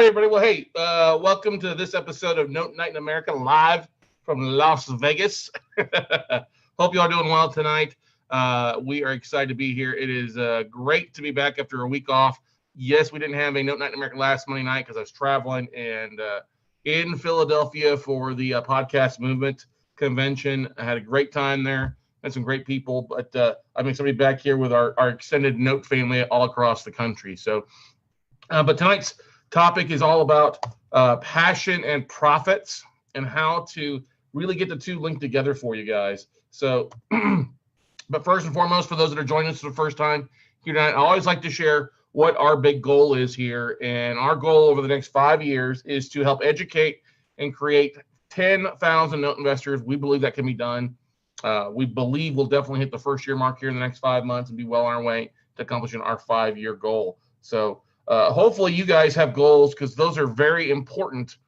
right, everybody. Well, hey, welcome to this episode of Note Night in America, live from Las Vegas. Hope you all doing well tonight. We are excited to be here. It is great to be back after a week off. Yes, we didn't have a Note Night in America last Monday night because I was traveling and in Philadelphia for the podcast movement convention. I had a great time there. Had some great people, but I'm excited to be back here with our extended Note family all across the country. So, but tonight's topic is all about passion and profits and how to really get the two linked together for you guys. So, but first and foremost, for those that are joining us for the first time here tonight, I always like to share what our big goal is here. And our goal over the next 5 years is to help educate and create 10,000 note investors. We believe that can be done. We believe we'll definitely hit the first year mark here in the next 5 months and be well on our way to accomplishing our 5-year goal. So hopefully you guys have goals, because those are very important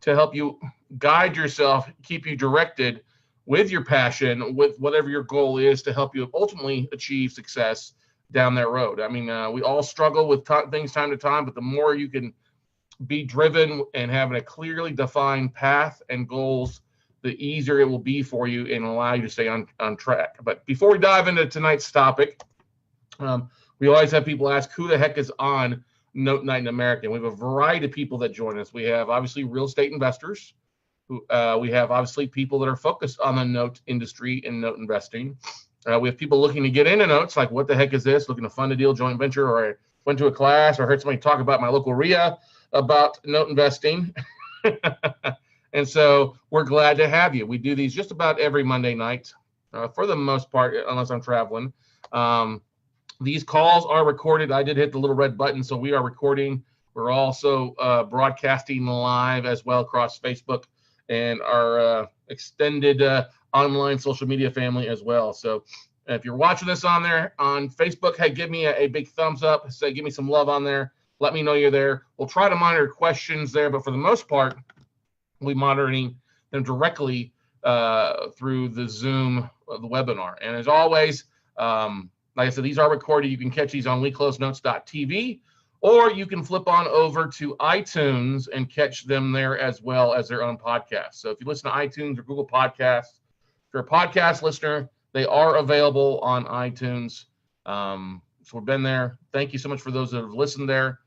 to help you guide yourself, keep you directed with your passion, with whatever your goal is, to help you ultimately achieve success down that road. I mean, we all struggle with things time to time, but the more you can be driven and having a clearly defined path and goals, the easier it will be for you and allow you to stay on track. But before we dive into tonight's topic, we always have people ask, who the heck is on Note Night in America? And we have a variety of people that join us. We have obviously real estate investors. We have obviously people that are focused on the note industry and note investing. We have people looking to get into notes, like, what the heck is this? Looking to fund a deal, joint venture, or I went to a class or heard somebody talk about my local RIA about note investing. And so we're glad to have you. We do these just about every Monday night, for the most part, unless I'm traveling. These calls are recorded. I did hit the little red button, so we are recording. We're also broadcasting live as well across Facebook and our extended online social media family as well. So if you're watching this on there on Facebook, hey, give me a big thumbs up. Say, give me some love on there. Let me know you're there. We'll try to monitor questions there, but for the most part, we're monitoring them directly through the Zoom, the webinar. And as always, like I said, these are recorded. You can catch these on WeCloseNotes.tv, or you can flip on over to iTunes and catch them there as well as their own podcast. So if you listen to iTunes or Google Podcasts, if you're a podcast listener, they are available on iTunes. So we've been there. Thank you so much for those that have listened there.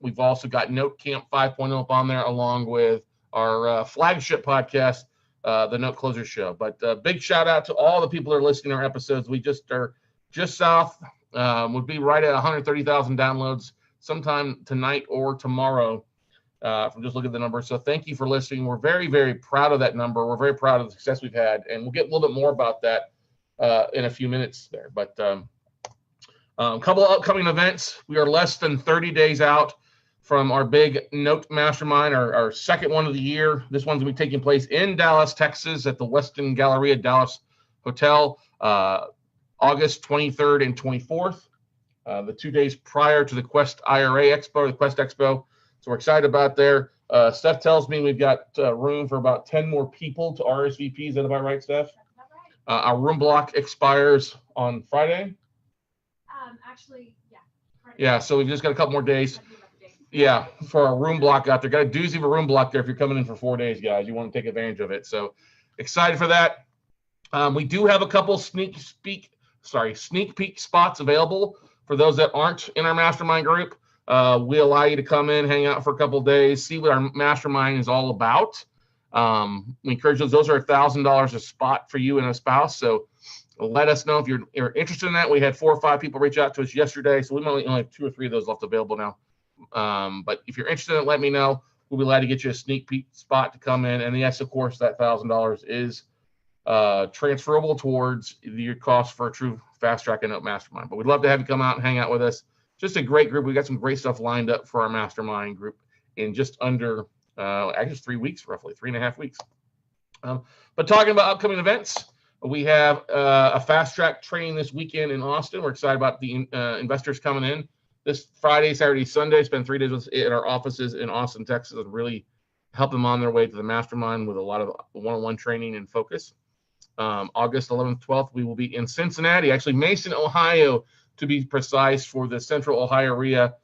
We've also got Note Camp 5.0 up on there, along with our flagship podcast, the Note Closer Show. But big shout out to all the people that are listening to our episodes. We just are just south, would be right at 130,000 downloads sometime tonight or tomorrow, from just looking at the numbers. So thank you for listening. We're very, very proud of that number. We're very proud of the success we've had, and we'll get a little bit more about that in a few minutes there. But a couple of upcoming events. We are less than 30 days out from our big Note Mastermind, our second one of the year. This one's going to be taking place in Dallas, Texas, at the Westin Galleria Dallas Hotel, August 23rd and 24th, the 2 days prior to the Quest IRA Expo, the Quest Expo. So we're excited about there. Steph tells me we've got room for about 10 more people to RSVP. Is that about right, Steph? That's about right. Our room block expires on Friday. Actually, yeah. Friday. Yeah, so we've just got a couple more days. Yeah, for our room block out there. Got a doozy of a room block there if you're coming in for 4 days, guys. You want to take advantage of it. So excited for that. We do have a couple sneak peek spots available for those that aren't in our mastermind group. We allow you to come in, hang out for a couple of days, see what our mastermind is all about. We encourage those are $1,000 a spot for you and a spouse. So let us know if you're interested in that. We had 4 or 5 people reach out to us yesterday, so we only have 2 or 3 of those left available now. But if you're interested in it, let me know. We'll be glad to get you a sneak peek spot to come in. And yes, of course, that $1,000 is transferable towards your cost for a true fast track and note mastermind. But we'd love to have you come out and hang out with us. Just a great group. We got some great stuff lined up for our mastermind group in just under actually 3 weeks, roughly 3.5 weeks. But talking about upcoming events, we have a fast track training this weekend in Austin. We're excited about the investors coming in this Friday, Saturday, Sunday. Spend 3 days at our offices in Austin, Texas, and really help them on their way to the mastermind with a lot of one-on-one training and focus. August 11th, 12th, we will be in Cincinnati, actually Mason, Ohio, to be precise, for the Central Ohio RIA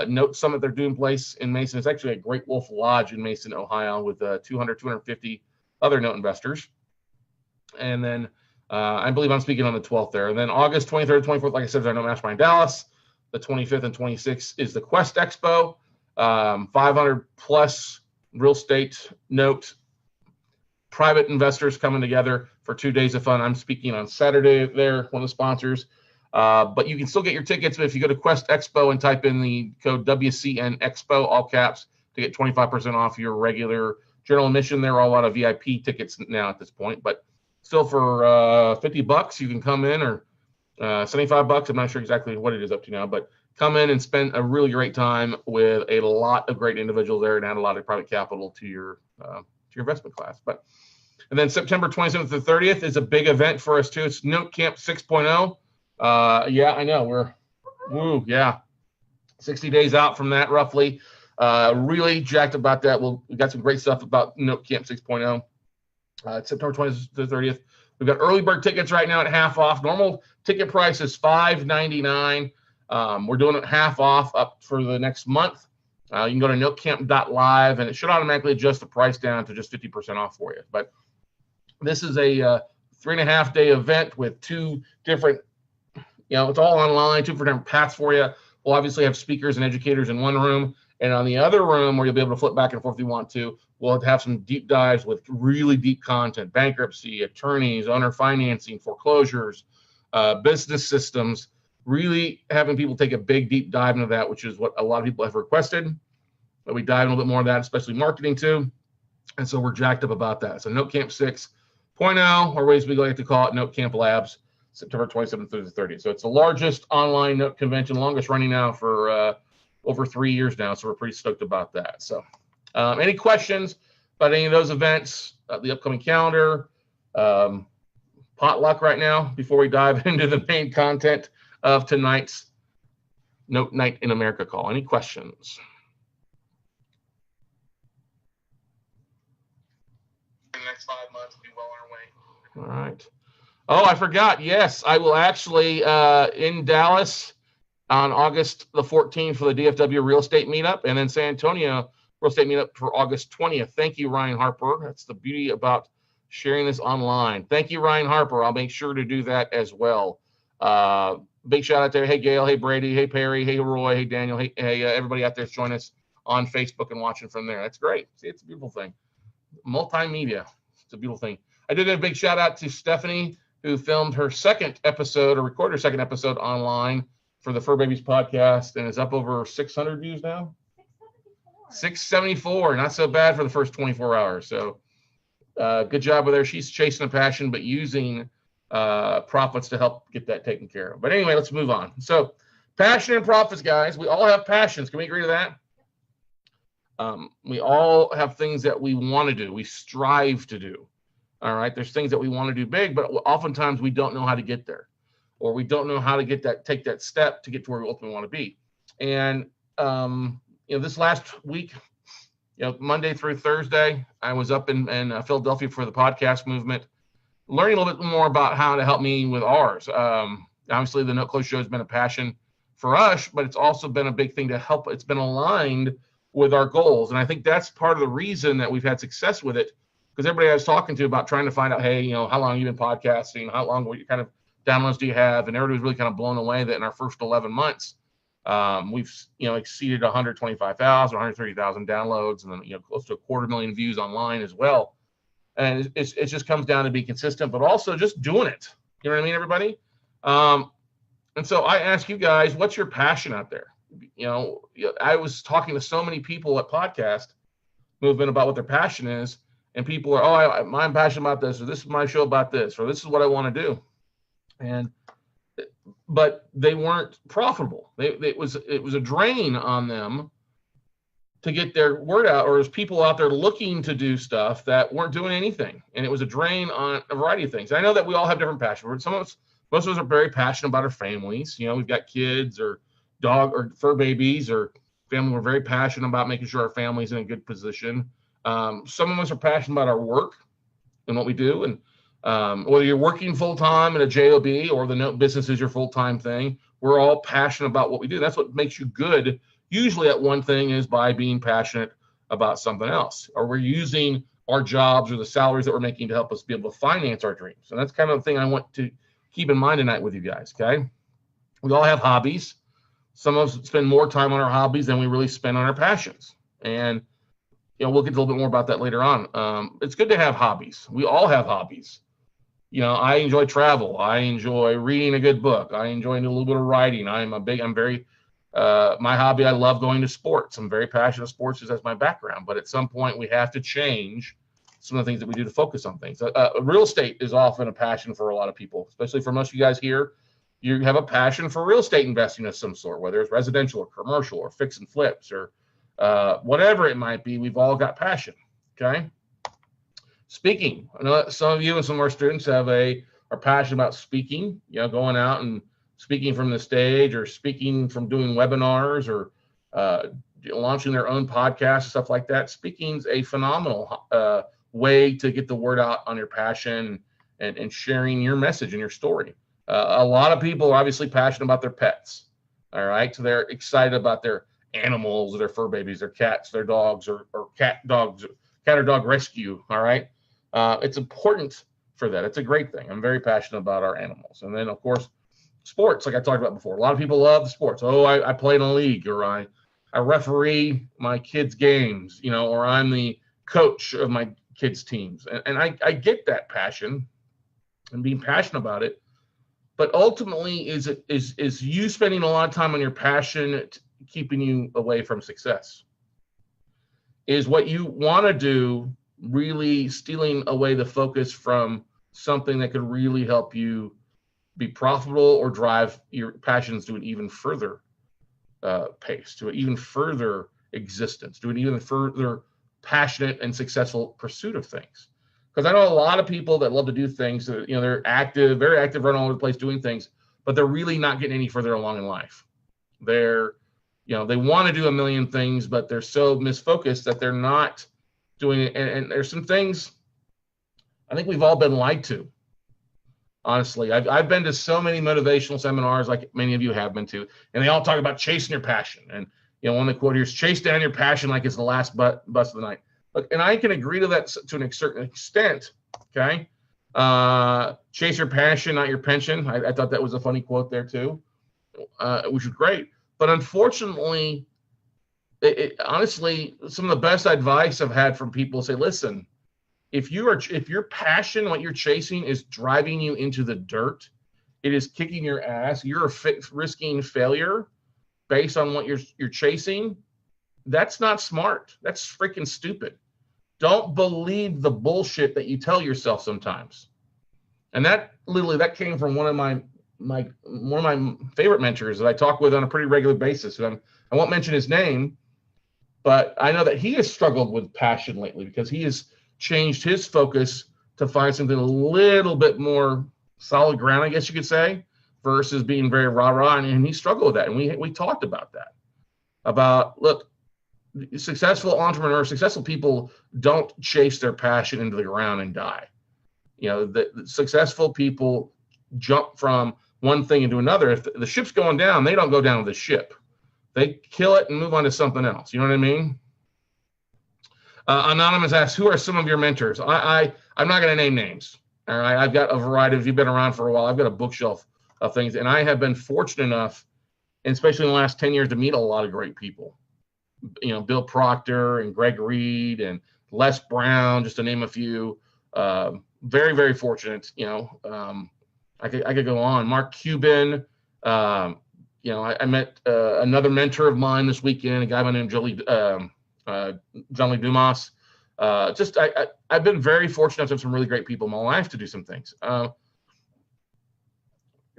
Note Summit they're doing place in Mason. It's actually a Great Wolf Lodge in Mason, Ohio, with 250 other note investors. And then I believe I'm speaking on the 12th there. And then August 23rd, 24th, like I said, is our Note Mastermind Dallas. The 25th and 26th is the Quest Expo. 500 plus real estate note private investors coming together for 2 days of fun. I'm speaking on Saturday there, one of the sponsors. But you can still get your tickets if you go to Quest Expo and type in the code WCN Expo, all caps, to get 25% off your regular general admission. There are a lot of VIP tickets now at this point, but still for $50 you can come in, or $75. I'm not sure exactly what it is up to now, but come in and spend a really great time with a lot of great individuals there and add a lot of private capital to your investment class. And then September 27th to 30th is a big event for us too. It's Note Camp 6.0. Yeah, I know yeah, 60 days out from that roughly. Really jacked about that. We got some great stuff about Note Camp 6.0. It's September 20th to 30th. We've got early bird tickets right now at half off. Normal ticket price is $5.99. We're doing it half off up for the next month. You can go to notecamp.live and it should automatically adjust the price down to just 50% off for you. But this is a 3.5 day event with 2 different, it's all online, 2 different paths for you. We'll obviously have speakers and educators in one room, and on the other room where you'll be able to flip back and forth if you want to, we'll have some deep dives with really deep content: bankruptcy, attorneys, owner financing, foreclosures, business systems, really having people take a big deep dive into that, which is what a lot of people have requested. But we dive in a little bit more of that, especially marketing too. And so we're jacked up about that. So Note Camp 6.0, or ways we like to call it, Note Camp Labs, September 27th through the 30th. So it's the largest online note convention, longest running now for over 3 years now. So we're pretty stoked about that. So any questions about any of those events, the upcoming calendar, potluck right now before we dive into the main content of tonight's Note Night in America call? Any questions? In the next 5 months, we'll be well on our way. All right. Oh, I forgot. Yes, I will actually in Dallas on August the 14th for the DFW Real Estate Meetup, and then San Antonio Real Estate Meetup for August 20th. Thank you, Ryan Harper. That's the beauty about sharing this online. Thank you, Ryan Harper. I'll make sure to do that as well. Big shout out there. Hey, Gail. Hey, Brady. Hey, Perry. Hey, Roy. Hey, Daniel. Hey, everybody out there join us on Facebook and watching from there. That's great. See, it's a beautiful thing. Multimedia. It's a beautiful thing. I did a big shout out to Stephanie, who filmed her second episode, or recorded her second episode online for the Fur Babies podcast, and is up over 600 views now. 674. Not so bad for the first 24 hours. So good job with her. She's chasing a passion, but using profits to help get that taken care of. But anyway, let's move on. So passion and profits, guys. We all have passions. Can we agree to that? We all have things that we want to do. We strive to do. All right. There's things that we want to do big, but oftentimes we don't know how to get there, or we don't know how to take that step to get to where we ultimately want to be. And, this last week, Monday through Thursday, I was up in Philadelphia for the podcast movement, learning a little bit more about how to help me with ours. Obviously, the Note Close Show has been a passion for us, but it's also been a big thing to help. It's been aligned with our goals. And I think that's part of the reason that we've had success with it, because everybody I was talking to about trying to find out, hey, how long have you been podcasting? How long, what kind of downloads do you have? And everybody was really kind of blown away that in our first 11 months, we've, exceeded 125,000, 130,000 downloads, and then, close to 250,000 views online as well. And it just comes down to be consistent, but also just doing it. You know what I mean, everybody? And so I ask you guys, what's your passion out there? I was talking to so many people at Podcast Movement about what their passion is, and people are, I'm passionate about this, or this is my show about this, or this is what I want to do. But they weren't profitable. It was a drain on them to get their word out, or there's people out there looking to do stuff that weren't doing anything. And it was a drain on a variety of things. I know that we all have different passions. Most of us are very passionate about our families. We've got kids or dog or fur babies or family. We're very passionate about making sure our family's in a good position. Some of us are passionate about our work and what we do. And whether you're working full-time at a JOB or the Note business is your full-time thing, we're all passionate about what we do. That's what makes you good usually that one thing is by being passionate about something else, or we're using our jobs or the salaries that we're making to help us be able to finance our dreams. And that's kind of the thing I want to keep in mind tonight with you guys, okay? We all have hobbies. Some of us spend more time on our hobbies than we really spend on our passions. And, we'll get a little bit more about that later on. It's good to have hobbies. We all have hobbies. I enjoy travel. I enjoy reading a good book. I enjoy a little bit of writing. My hobby, I love going to sports. I'm very passionate about sports because that's my background. But at some point, we have to change some of the things that we do to focus on things. Real estate is often a passion for a lot of people, especially for most of you guys here. You have a passion for real estate investing of some sort, whether it's residential or commercial or fix and flips or whatever it might be. We've all got passion, okay? Speaking. I know that some of you and some of our students are passionate about speaking, going out and speaking from the stage or speaking from doing webinars or launching their own podcasts and stuff like that. Speaking's a phenomenal way to get the word out on your passion and sharing your message and your story. A lot of people are obviously passionate about their pets, all right? So they're excited about their animals, their fur babies, their cats, their dogs, or cat or dog rescue, all right? It's important for that. It's a great thing. I'm very passionate about our animals. And then, of course, sports, like I talked about before. A lot of people love the sports. Oh, I play in a league, or I referee my kids' games, or I'm the coach of my kids' teams. And I get that passion and being passionate about it. But ultimately, is you spending a lot of time on your passion keeping you away from success? Is what you want to do really stealing away the focus from something that could really help you be profitable or drive your passions to an even further pace, to an even further existence, to an even further passionate and successful pursuit of things? Because I know a lot of people that love to do things that, they're active, very active, running all over the place doing things, but they're really not getting any further along in life. They're, they want to do a million things, but they're so misfocused that they're not doing it. And there's some things I think we've all been lied to. Honestly, I've been to so many motivational seminars, like many of you have been to, and they all talk about chasing your passion. And, one of the quote here is chase down your passion like it's the last bus of the night. Look, and I can agree to that to a certain extent, okay? Chase your passion, not your pension. I thought that was a funny quote there too, which is great. But unfortunately, honestly, some of the best advice I've had from people say, listen, if your passion, what you're chasing is driving you into the dirt, it is kicking your ass, you're risking failure based on what you're chasing, that's not smart. That's freaking stupid. Don't believe the bullshit that you tell yourself sometimes. And that came from one of my favorite mentors that I talk with on a pretty regular basis. I won't mention his name, but I know that he has struggled with passion lately because he has changed his focus to find something a little bit more solid ground, I guess you could say, versus being very rah-rah. And he struggled with that. And we talked about that. Look, successful entrepreneurs, successful people don't chase their passion into the ground and die. The successful people jump from one thing into another. If the ship's going down, they don't go down with the ship. They kill it and move on to something else. You know what I mean? Anonymous asks, who are some of your mentors? I'm not going to name names. All right. I've got a variety. If you've been around for a while, I've got a bookshelf of things. And I have been fortunate enough, and especially in the last 10 years, to meet a lot of great people. Bill Proctor and Greg Reed and Les Brown, just to name a few. Very, very fortunate. I could go on. Mark Cuban. I met another mentor of mine this weekend, a guy by the name John Lee Dumas. I've been very fortunate to have some really great people in my life to do some things.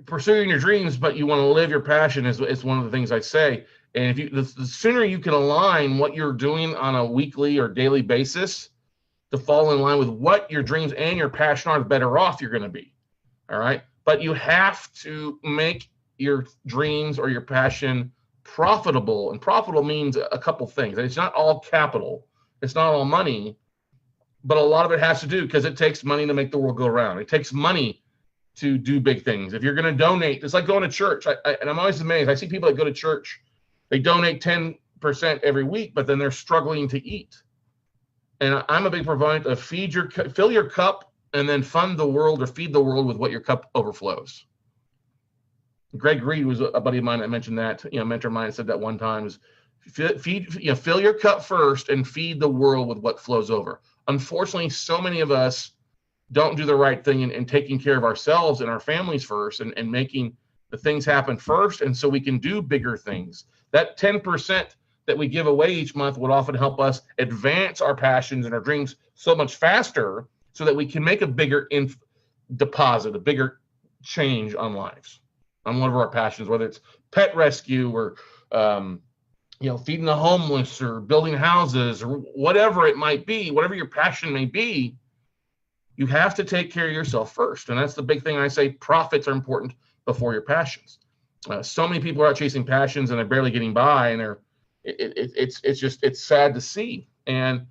Pursuing your dreams, but you want to live your passion is one of the things I say. And the sooner you can align what you're doing on a weekly or daily basis to fall in line with what your dreams and your passion are, the better off you're going to be. All right. But you have to make your dreams or your passion profitable. And profitable means a couple things. It's not all capital. It's not all money. But a lot of it has to do because it takes money to make the world go around. It takes money to do big things. If you're going to donate, it's like going to church. And I'm always amazed. I see people that go to church. They donate $10 10% every week, but then they're struggling to eat. And I'm a big proponent of fill your cup and then fund the world or feed the world with what your cup overflows. Greg Reed was a buddy of mine that mentioned that, mentor of mine said that one time is fill your cup first and feed the world with what flows over. Unfortunately, so many of us don't do the right thing in taking care of ourselves and our families first and making the things happen first. And so we can do bigger things. That 10% that we give away each month would often help us advance our passions and our dreams so much faster so that we can make a bigger deposit, a bigger change on lives, on one of our passions, whether it's pet rescue or, feeding the homeless or building houses or whatever it might be, whatever your passion may be. You have to take care of yourself first. And that's the big thing I say, profits are important before your passions. So many people are out chasing passions and they're barely getting by, and it's sad to see. And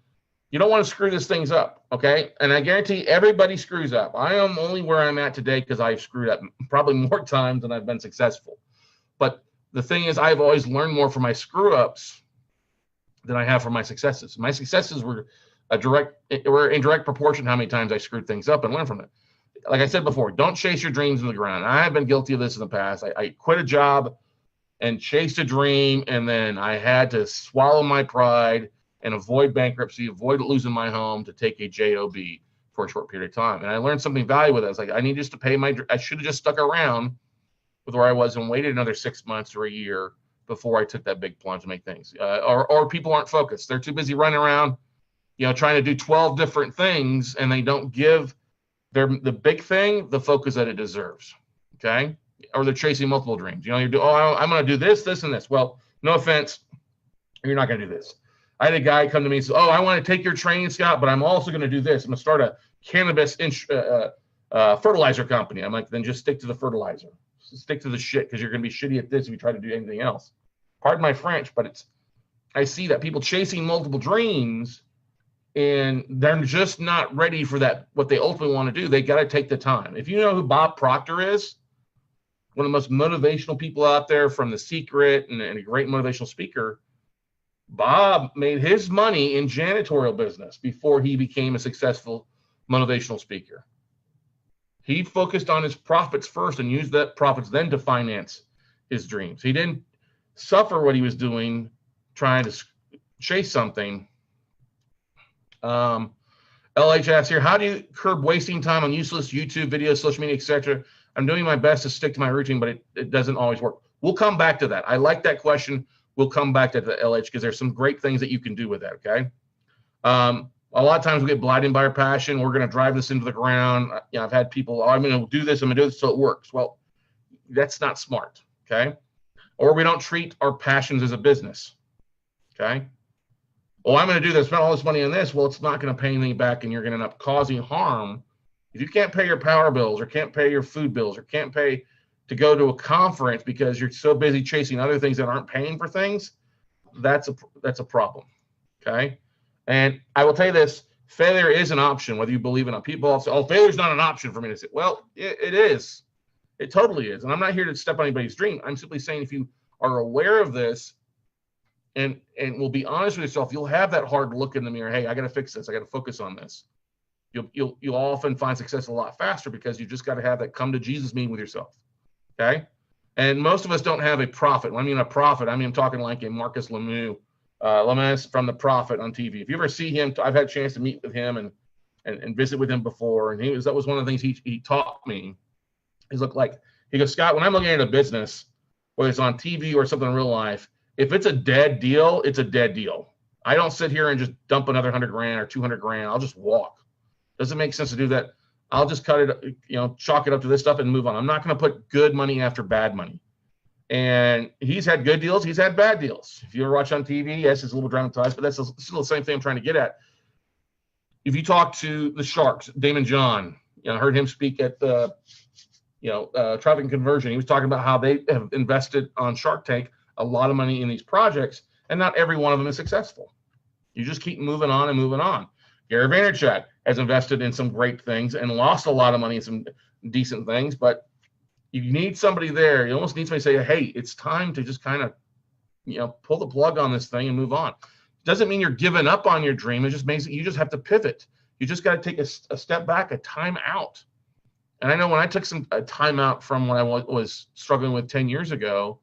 you don't want to screw these things up, okay? And I guarantee everybody screws up. I am only where I'm at today because I've screwed up probably more times than I've been successful. But the thing is, I've always learned more from my screw-ups than I have from my successes. My successes were in direct proportion to how many times I screwed things up and learned from it. Like I said before, don't chase your dreams in the ground. I have been guilty of this in the past. I quit a job and chased a dream, and then I had to swallow my pride and avoid bankruptcy, avoid losing my home to take a job for a short period of time. And I learned something valuable with it. I was like, I need just to pay I should have just stuck around with where I was and waited another 6 months or a year before I took that big plunge to make things. Or people aren't focused. They're too busy running around, trying to do 12 different things, and they don't give the big thing the focus that it deserves. Okay. Or they're chasing multiple dreams. I'm going to do this, this, and this. Well, no offense, you're not going to do this. I had a guy come to me and say, I want to take your training, Scott, but I'm also going to do this. I'm going to start a cannabis fertilizer company. I'm like, then just stick to the fertilizer. Stick to the shit, because you're going to be shitty at this if you try to do anything else. Pardon my French, but I see that people chasing multiple dreams and they're just not ready for that, what they ultimately want to do. They got to take the time. If you know who Bob Proctor is, one of the most motivational people out there from The Secret and a great motivational speaker, Bob made his money in janitorial business before he became a successful motivational speaker. He focused on his profits first and used that profits then to finance his dreams. He didn't suffer what he was doing trying to chase something. LH asks here, how do you curb wasting time on useless YouTube videos, social media, etc.? I'm doing my best to stick to my routine, but it doesn't always work. We'll come back to that. I like that question. We'll come back to the LH because there's some great things that you can do with that, okay? A lot of times we get blinded by our passion. We're going to drive this into the ground. I've had people, I'm going to do this, I'm going to do this so it works. Well, that's not smart, okay? Or we don't treat our passions as a business, okay? I'm going to do this, spend all this money on this. Well, it's not going to pay anything back, and you're going to end up causing harm. If you can't pay your power bills or can't pay your food bills or can't pay to go to a conference because you're so busy chasing other things that aren't paying for things, that's a problem, okay? And I will tell you this, failure is an option, whether you believe it or not. People all say, failure's not an option for me to say. Well, it is. It totally is. And I'm not here to step on anybody's dream. I'm simply saying if you are aware of this and will be honest with yourself, you'll have that hard look in the mirror. Hey, I got to fix this. I got to focus on this. You'll often find success a lot faster because you just got to have that come to Jesus meeting with yourself. Okay. And most of us don't have a prophet. When I mean a prophet, I'm talking like a Marcus Lemonis from The Prophet on TV. If you ever see him, I've had a chance to meet with him and visit with him before. And that was one of the things he taught me. He goes, Scott, when I'm looking at a business, whether it's on TV or something in real life, if it's a dead deal, it's a dead deal. I don't sit here and just dump another $100,000 or $200,000. I'll just walk. Doesn't make sense to do that. I'll just cut it, chalk it up to this stuff and move on. I'm not going to put good money after bad money. And he's had good deals. He's had bad deals. If you ever watch on TV, yes, it's a little dramatized, but that's still the same thing I'm trying to get at. If you talk to the Sharks, Damon John, I heard him speak at the, Traffic and Conversion. He was talking about how they have invested on Shark Tank a lot of money in these projects, and not every one of them is successful. You just keep moving on and moving on. Gary Vaynerchuk has invested in some great things and lost a lot of money in some decent things, but you need somebody there. You almost need somebody to say, hey, it's time to just kind of pull the plug on this thing and move on. Doesn't mean you're giving up on your dream. It just means that you just have to pivot. You just got to take a step back, a time out. And I know when I took a time out from what I was struggling with 10 years ago,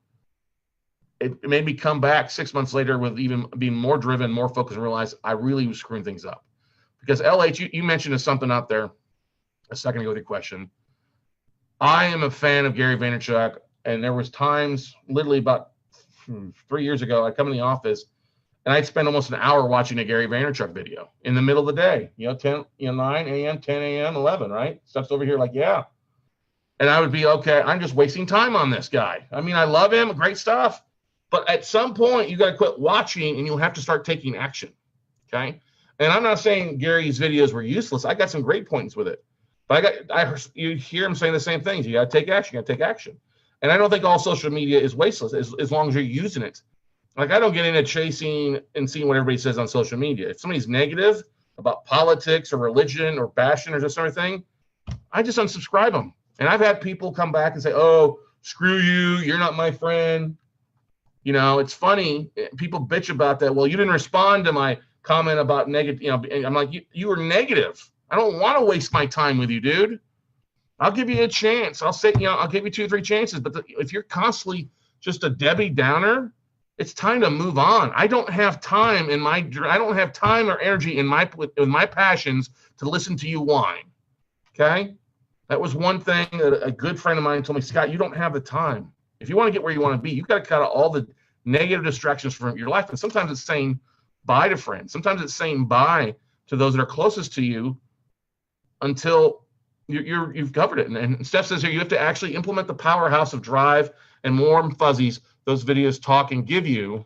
it made me come back 6 months later with even being more driven, more focused, and realize I really was screwing things up. Because LH, you mentioned something out there a second ago with your question. I am a fan of Gary Vaynerchuk, and there was times, literally about 3 years ago, I'd come in the office and I'd spend almost an hour watching a Gary Vaynerchuk video in the middle of the day, 9 a.m., 10 a.m., 11, right? Stuff's over here like, yeah. And I would be, okay, I'm just wasting time on this guy. I mean, I love him, great stuff. But at some point, you got to quit watching and you'll have to start taking action, okay? And I'm not saying Gary's videos were useless. I got some great points with it. But you hear him saying the same things. You got to take action. You got to take action. And I don't think all social media is wasteless as long as you're using it. Like, I don't get into chasing and seeing what everybody says on social media. If somebody's negative about politics or religion or fashion or this sort of thing, I just unsubscribe them. And I've had people come back and say, oh, screw you. You're not my friend. It's funny. People bitch about that. Well, you didn't respond to my comment about negative. I'm like, you were negative. I don't want to waste my time with you, dude. I'll give you a chance. I'll give you 2 or 3 chances. But if you're constantly just a Debbie Downer, it's time to move on. I don't have time or energy in my passions to listen to you whine. Okay? That was one thing that a good friend of mine told me, Scott, you don't have the time. If you want to get where you want to be, you've got to cut out all the negative distractions from your life. And sometimes it's saying bye to friends. Sometimes it's saying bye to those that are closest to you until you've covered it. And Steph says here, you have to actually implement the powerhouse of drive and warm fuzzies those videos talk and give you.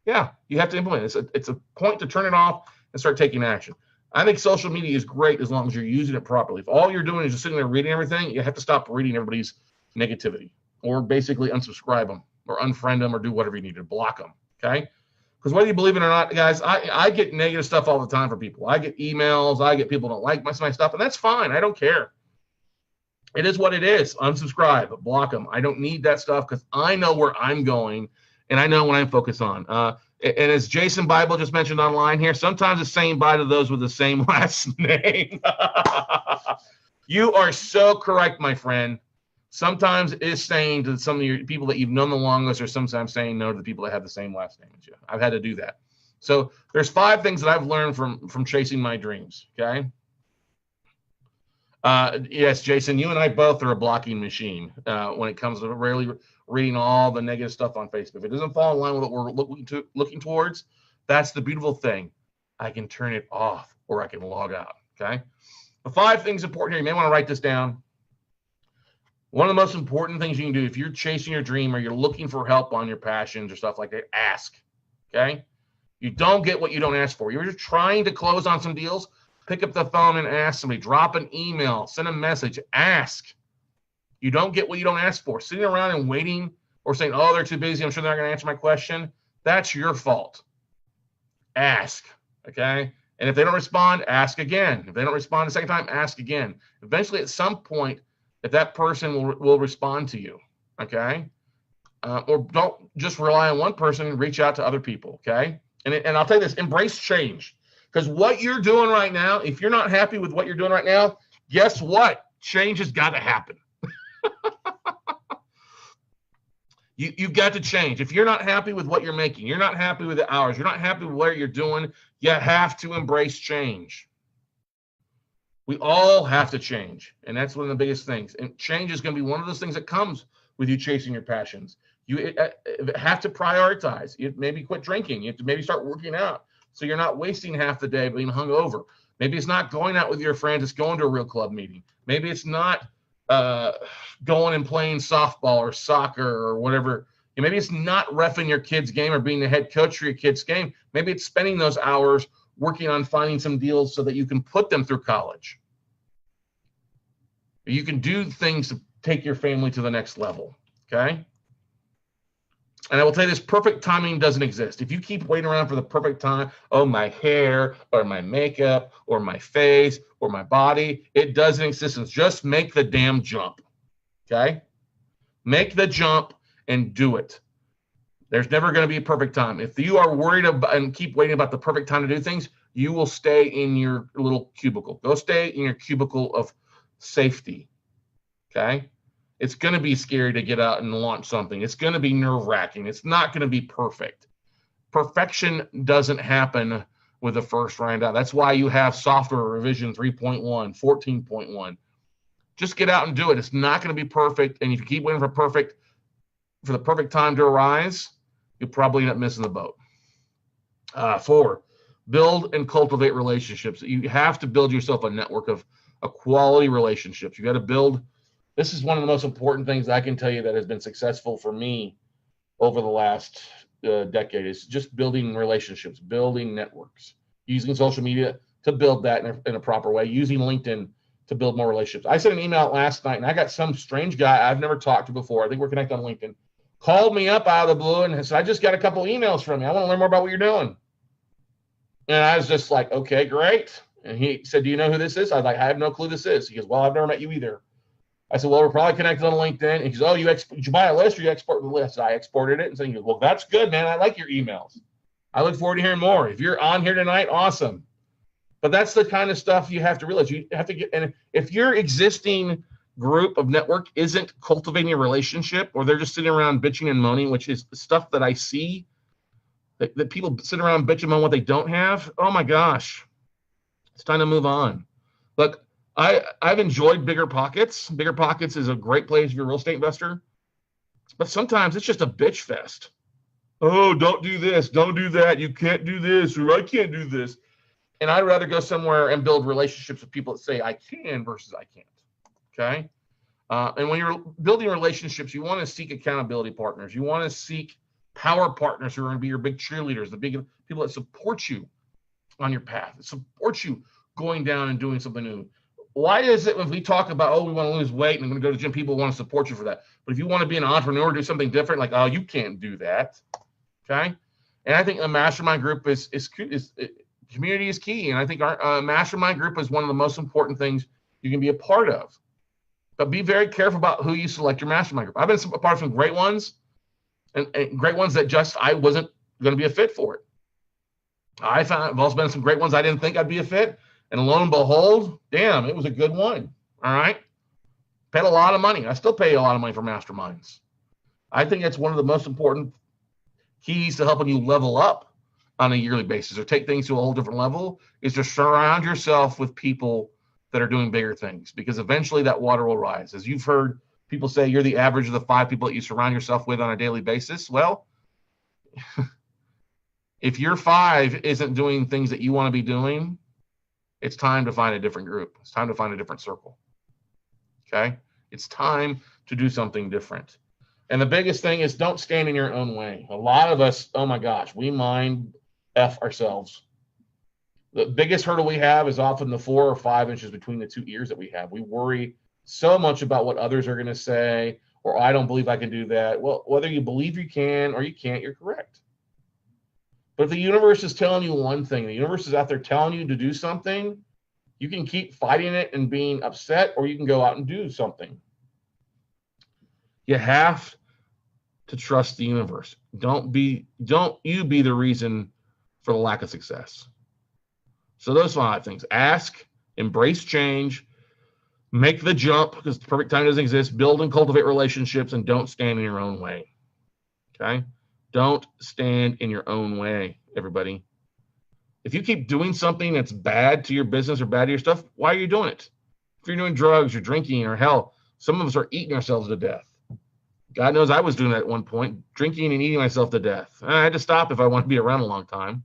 Yeah, you have to implement it. It's a point to turn it off and start taking action. I think social media is great as long as you're using it properly. If all you're doing is just sitting there reading everything, you have to stop reading everybody's negativity, or basically unsubscribe them or unfriend them or do whatever you need to block them, okay? Because whether you believe it or not, guys, I get negative stuff all the time from people. I get emails. I get people don't like my stuff, and that's fine. I don't care. It is what it is. Unsubscribe, block them. I don't need that stuff because I know where I'm going, and I know what I'm focused on. And as Jason Bible just mentioned online here, sometimes it's saying bye to those with the same last name. You are so correct, my friend. Sometimes it's saying to some of your people that you've known the longest, or sometimes saying no to the people that have the same last name as you. I've had to do that. So there's 5 things that I've learned from chasing my dreams, okay? Yes, Jason, you and I both are a blocking machine when it comes to really reading all the negative stuff on Facebook. If it doesn't fall in line with what we're looking towards, that's the beautiful thing. I can turn it off or I can log out, okay? The 5 things important here, you may want to write this down. One of the most important things you can do if you're chasing your dream or you're looking for help on your passions or stuff like that, ask, okay? You don't get what you don't ask for. You're just trying to close on some deals, pick up the phone and ask somebody, drop an email, send a message, ask. You don't get what you don't ask for. Sitting around and waiting or saying, oh, they're too busy, I'm sure they're not going to answer my question, that's your fault. Ask, okay? And if they don't respond, ask again. If they don't respond the second time, ask again. Eventually, at some point, if that person will respond to you, okay? Or don't just rely on one person, reach out to other people, okay? And I'll tell you this, embrace change. Because what you're doing right now, if you're not happy with what you're doing right now, guess what? Change has got to happen. You've got to change. If you're not happy with what you're making, you're not happy with the hours, you're not happy with what you're doing, you have to embrace change. We all have to change, and that's one of the biggest things. And change is going to be one of those things that comes with you chasing your passions. You have to prioritize. You maybe quit drinking. You have to maybe start working out so you're not wasting half the day being hungover. Maybe it's not going out with your friends. It's going to a real club meeting. Maybe it's not going and playing softball or soccer or whatever. Maybe it's not reffing your kid's game or being the head coach for your kid's game. Maybe it's spending those hours working on finding some deals so that you can put them through college. You can do things to take your family to the next level, okay? And I will tell you this, perfect timing doesn't exist. If you keep waiting around for the perfect time, oh, my hair or my makeup or my face or my body, it doesn't exist. Just make the damn jump, okay? Make the jump and do it. There's never going to be a perfect time. If you are worried about and keep waiting about the perfect time to do things, you will stay in your little cubicle. Go stay in your cubicle of safety. Okay? It's going to be scary to get out and launch something. It's going to be nerve-wracking. It's not going to be perfect. Perfection doesn't happen with the first round out. That's why you have software revision 3.1, 14.1. Just get out and do it. It's not going to be perfect. And if you keep waiting for the perfect time to arise, you'll probably end up missing the boat. 4, build and cultivate relationships. You have to build yourself a network of quality relationships. You got to build. This is one of the most important things I can tell you that has been successful for me over the last decade is just building relationships, building networks, using social media to build that in a proper way, using LinkedIn to build more relationships. I sent an email out last night, and I got some strange guy I've never talked to before. I think we're connected on LinkedIn. Called me up out of the blue and said, I just got a couple emails from you. I want to learn more about what you're doing. And I was just like, okay, great. And he said, do you know who this is? I was like, I have no clue who this is. He goes, well, I've never met you either. I said, well, we're probably connected on LinkedIn. And he goes, oh, did you buy a list or you export the list? I exported it. And so he goes, well, that's good, man. I like your emails. I look forward to hearing more. If you're on here tonight, awesome. But that's the kind of stuff you have to realize. You have to get, and if your existing group of network isn't cultivating a relationship, or they're just sitting around bitching and moaning, which is the stuff that I see, that people sit around bitching on what they don't have. Oh my gosh, it's time to move on. Look, I've enjoyed Bigger Pockets. Bigger Pockets is a great place if you're a real estate investor, but sometimes it's just a bitch fest. Oh, don't do this, don't do that, you can't do this, or I can't do this. And I'd rather go somewhere and build relationships with people that say I can versus I can't. Okay. And when you're building relationships, you want to seek accountability partners. You want to seek power partners who are going to be your big cheerleaders, the big people that support you on your path, that support you going down and doing something new. Why is it when we talk about, oh, we want to lose weight and I'm going to go to the gym, people want to support you for that. But if you want to be an entrepreneur, do something different, like, oh, you can't do that. Okay. And I think a mastermind group is community is key. And I think our mastermind group is one of the most important things you can be a part of. But be very careful about who you select your mastermind group. I've been a part of some great ones and great ones that just I wasn't going to be a fit for it. I've also been some great ones I didn't think I'd be a fit. And lo and behold, damn, it was a good one. All right. Paid a lot of money. I still pay a lot of money for masterminds. I think it's one of the most important keys to helping you level up on a yearly basis or take things to a whole different level is to surround yourself with people that are doing bigger things, because eventually that water will rise. As you've heard people say, you're the average of the 5 people that you surround yourself with on a daily basis. Well, if your 5 isn't doing things that you want to be doing, it's time to find a different group. It's time to find a different circle. Okay? It's time to do something different. And the biggest thing is don't stand in your own way. A lot of us, oh my gosh, we mind F ourselves. The biggest hurdle we have is often the 4 or 5 inches between the 2 ears that we have. We worry so much about what others are going to say, or I don't believe I can do that. Well, whether you believe you can or you can't, you're correct. But if the universe is telling you one thing, the universe is out there telling you to do something, you can keep fighting it and being upset, or you can go out and do something. You have to trust the universe. Don't you be the reason for the lack of success. So those 5 things: ask, embrace change, make the jump because the perfect time doesn't exist, build and cultivate relationships, and don't stand in your own way. Okay? Don't stand in your own way, everybody. If you keep doing something that's bad to your business or bad to your stuff, why are you doing it? If you're doing drugs or drinking, or hell, some of us are eating ourselves to death. God knows I was doing that at one point, drinking and eating myself to death. I had to stop if I want to be around a long time.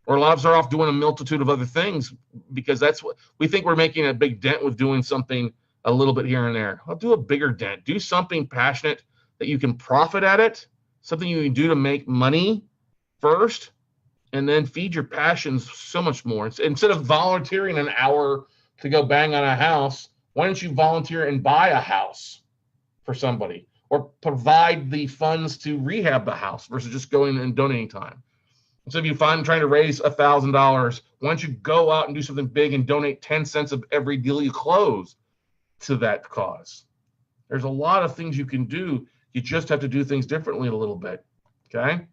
Or a lot of us are off doing a multitude of other things because that's what we think we're making a big dent with doing something a little bit here and there. I'll do a bigger dent. Do something passionate that you can profit at it, something you can do to make money first, and then feed your passions so much more. Instead of volunteering an hour to go bang on a house, why don't you volunteer and buy a house for somebody, or provide the funds to rehab the house versus just going and donating time? So if you find trying to raise $1,000, why don't you go out and do something big and donate 10 cents of every deal you close to that cause? There's a lot of things you can do. You just have to do things differently a little bit. Okay.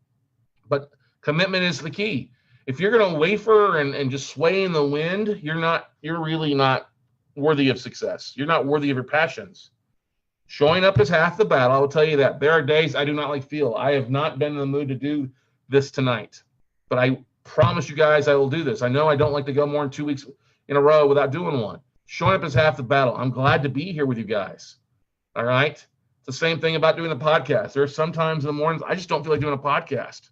But commitment is the key. If you're going to waver and just sway in the wind, you're really not worthy of success. You're not worthy of your passions. Showing up is half the battle. I will tell you that. There are days I do not like feel. I have not been in the mood to do this tonight, but I promise you guys I will do this. I know I don't like to go more than 2 weeks in a row without doing one. Showing up is half the battle. I'm glad to be here with you guys. All right. It's the same thing about doing a podcast. There are some times in the mornings I just don't feel like doing a podcast.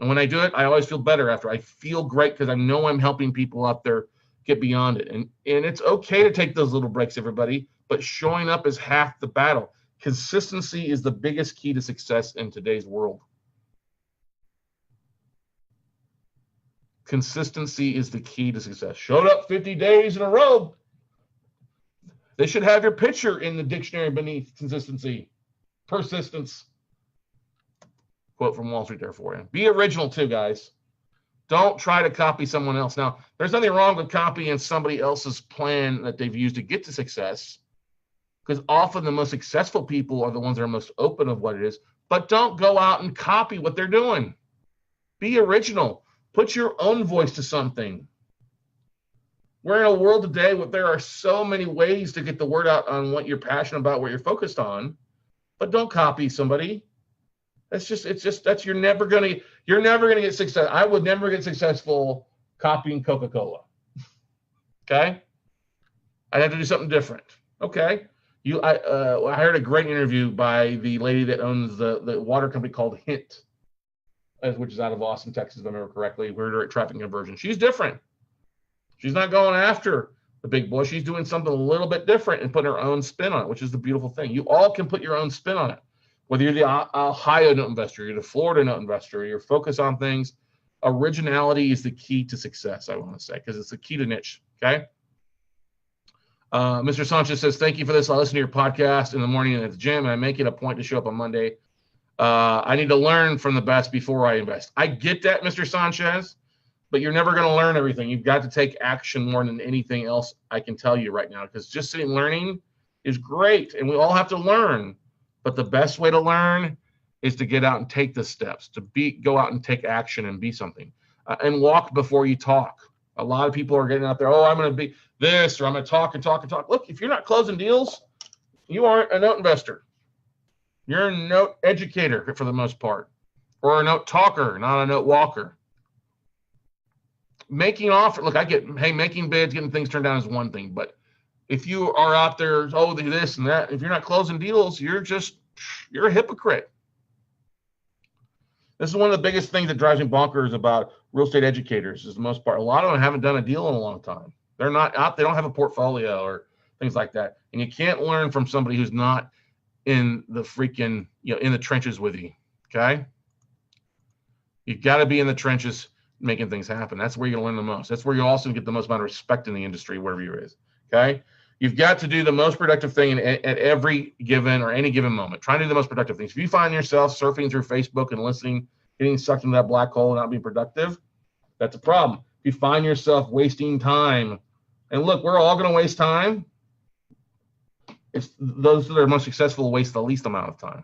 And when I do it, I always feel better after. I feel great because I know I'm helping people out there get beyond it. And it's okay to take those little breaks, everybody, but showing up is half the battle. Consistency is the biggest key to success in today's world. Consistency is the key to success. Showed up 50 days in a row. They should have your picture in the dictionary beneath consistency. Persistence. Quote from Wall Street there for you. Be original too, guys. Don't try to copy someone else. Now, there's nothing wrong with copying somebody else's plan that they've used to get to success, because often the most successful people are the ones that are most open of what it is. But don't go out and copy what they're doing. Be original. Put your own voice to something. We're in a world today where there are so many ways to get the word out on what you're passionate about, what you're focused on, but don't copy somebody. You're never gonna get success. I would never get successful copying Coca-Cola. Okay, I'd have to do something different. Okay, I heard a great interview by the lady that owns the water company called Hint, which is out of Austin, Texas, if I remember correctly. We're at Traffic Conversion. She's different. She's not going after the big boy. She's doing something a little bit different and putting her own spin on it, which is the beautiful thing. You all can put your own spin on it. Whether you're the Ohio note investor, you're the Florida note investor, you're focused on things, originality is the key to success, I want to say, because it's the key to niche, okay? Mr. Sanchez says, thank you for this. I listen to your podcast in the morning and at the gym, and I make it a point to show up on Monday. I need to learn from the best before I invest. I get that, Mr. Sanchez, but you're never going to learn everything. You've got to take action more than anything else I can tell you right now, because just sitting learning is great, and we all have to learn. But the best way to learn is to get out and take the steps, go out and take action and be something, and walk before you talk. A lot of people are getting out there, oh, I'm going to be this, or I'm going to talk and talk and talk. Look, if you're not closing deals, you aren't a note investor. You're a note educator for the most part, or a note talker, not a note walker. Making offer, look, making bids, getting things turned down is one thing, but if you are out there, oh, this and that, if you're not closing deals, you're a hypocrite. This is one of the biggest things that drives me bonkers about real estate educators, is the most part. A lot of them haven't done a deal in a long time. They're not out, they don't have a portfolio or things like that. And you can't learn from somebody who's not in the freaking, in the trenches with you. Okay. You've got to be in the trenches making things happen. That's where you're going to learn the most. That's where you also get the most amount of respect in the industry, wherever you're is. Okay. You've got to do the most productive thing at every given or any given moment. Try to do the most productive things. If you find yourself surfing through Facebook and listening, getting sucked into that black hole and not being productive, that's a problem. If you find yourself wasting time, and look, we're all going to waste time. It's those that are most successful waste the least amount of time.